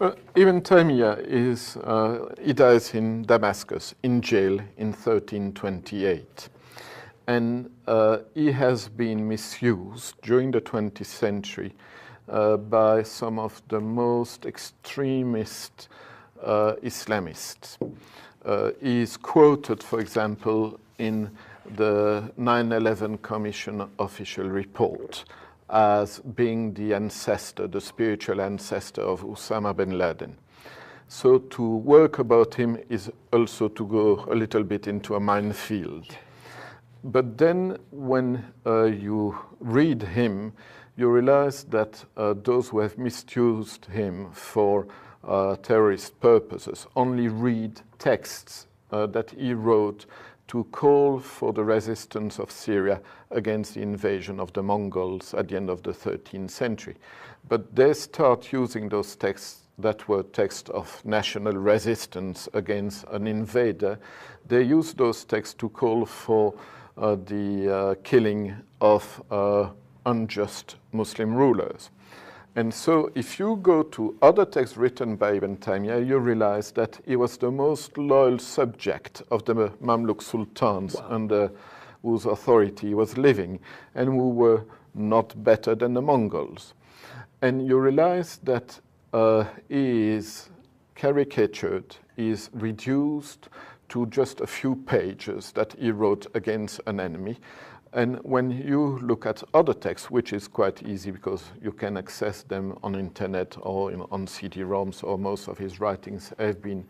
Ibn Taymiyyah he dies in Damascus, in jail in 1328. And he has been misused during the 20th century by some of the most extremist Islamists. He is quoted, for example, in the 9/11 Commission official report as being the ancestor, the spiritual ancestor of Osama bin Laden. So to work about him is also to go a little bit into a minefield. But then when you read him, you realize that those who have misused him for terrorist purposes only read texts that he wrote to call for the resistance of Syria against the invasion of the Mongols at the end of the 13th century. But they start using those texts that were texts of national resistance against an invader. They use those texts to call for the killing of unjust Muslim rulers. And so if you go to other texts written by Ibn Taymiyyah, you realize that he was the most loyal subject of the Mamluk sultans under whose authority he was living, and who were not better than the Mongols. And you realize that he is caricatured, he is reduced to just a few pages that he wrote against an enemy. And when you look at other texts, which is quite easy because you can access them on internet or on CD-ROMs, or most of his writings have been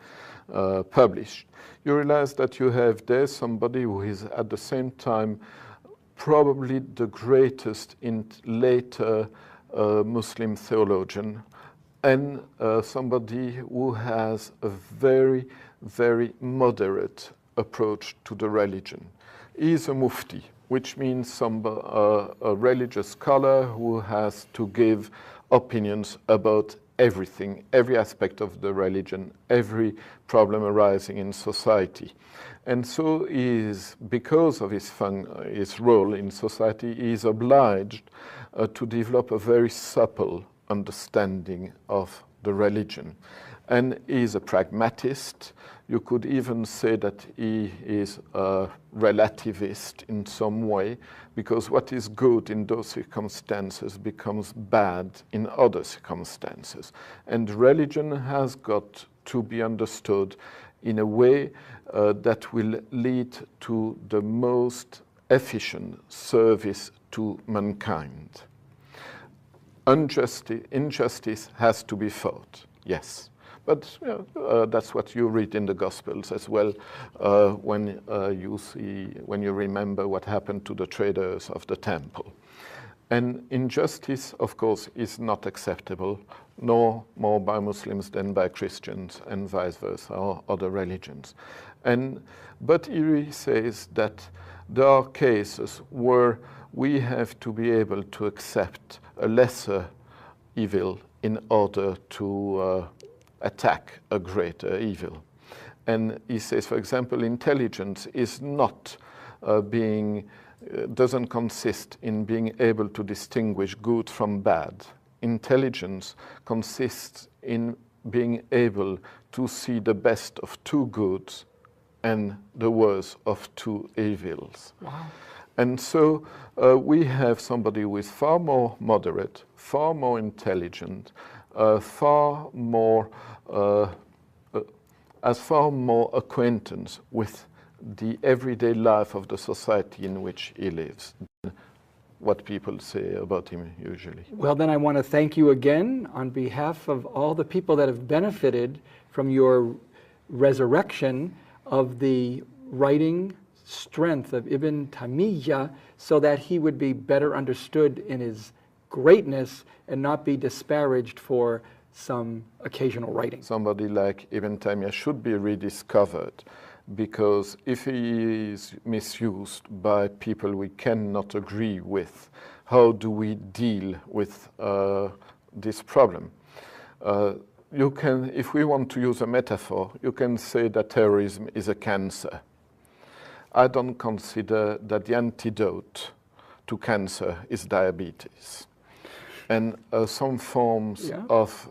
published, you realize that you have there somebody who is at the same time probably the greatest in later Muslim theologian, and somebody who has a very, very moderate approach to the religion. He is a mufti, which means a religious scholar who has to give opinions about everything, every aspect of the religion, every problem arising in society. And so he is, because of his role in society, he is obliged to develop a very supple understanding of the religion. And he is a pragmatist. You could even say that he is a relativist in some way, because what is good in those circumstances becomes bad in other circumstances. And religion has got to be understood in a way that will lead to the most efficient service to mankind. Injustice has to be fought, yes. But that's what you read in the Gospels as well, when you remember what happened to the traders of the temple. And injustice, of course, is not acceptable, no more by Muslims than by Christians, and vice versa, or other religions. But he says that there are cases where we have to be able to accept a lesser evil in order to attack a greater evil. And he says, for example, intelligence is not doesn't consist in being able to distinguish good from bad. Intelligence consists in being able to see the best of two goods and the worst of two evils. Wow. And so we have somebody who is far more moderate, far more intelligent, far more acquaintance with the everyday life of the society in which he lives, what people say about him usually. Well, then I want to thank you again on behalf of all the people that have benefited from your resurrection of the writing strength of Ibn Taymiyyah, so that he would be better understood in his greatness and not be disparaged for some occasional writing. Somebody like Ibn Taymiyyah should be rediscovered, because if he is misused by people we cannot agree with, how do we deal with this problem? You can, if we want to use a metaphor, you can say that terrorism is a cancer. I don't consider that the antidote to cancer is diabetes. and some forms Yeah. of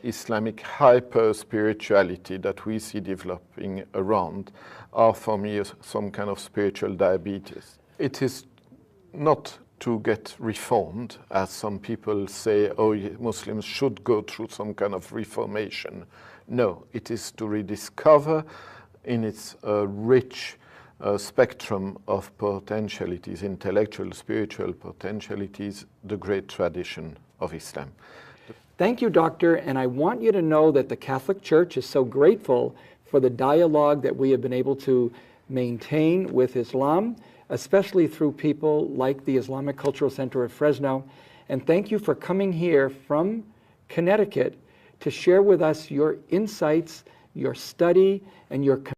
Islamic hyper-spirituality that we see developing around are for me some kind of spiritual diabetes. It is not to get reformed, as some people say, oh, Muslims should go through some kind of reformation. No, it is to rediscover in its rich spectrum of potentialities, intellectual, spiritual potentialities, the great tradition of Islam. Thank you, Doctor, and I want you to know that the Catholic Church is so grateful for the dialogue that we have been able to maintain with Islam, especially through people like the Islamic Cultural Center of Fresno. And thank you for coming here from Connecticut to share with us your insights, your study, and your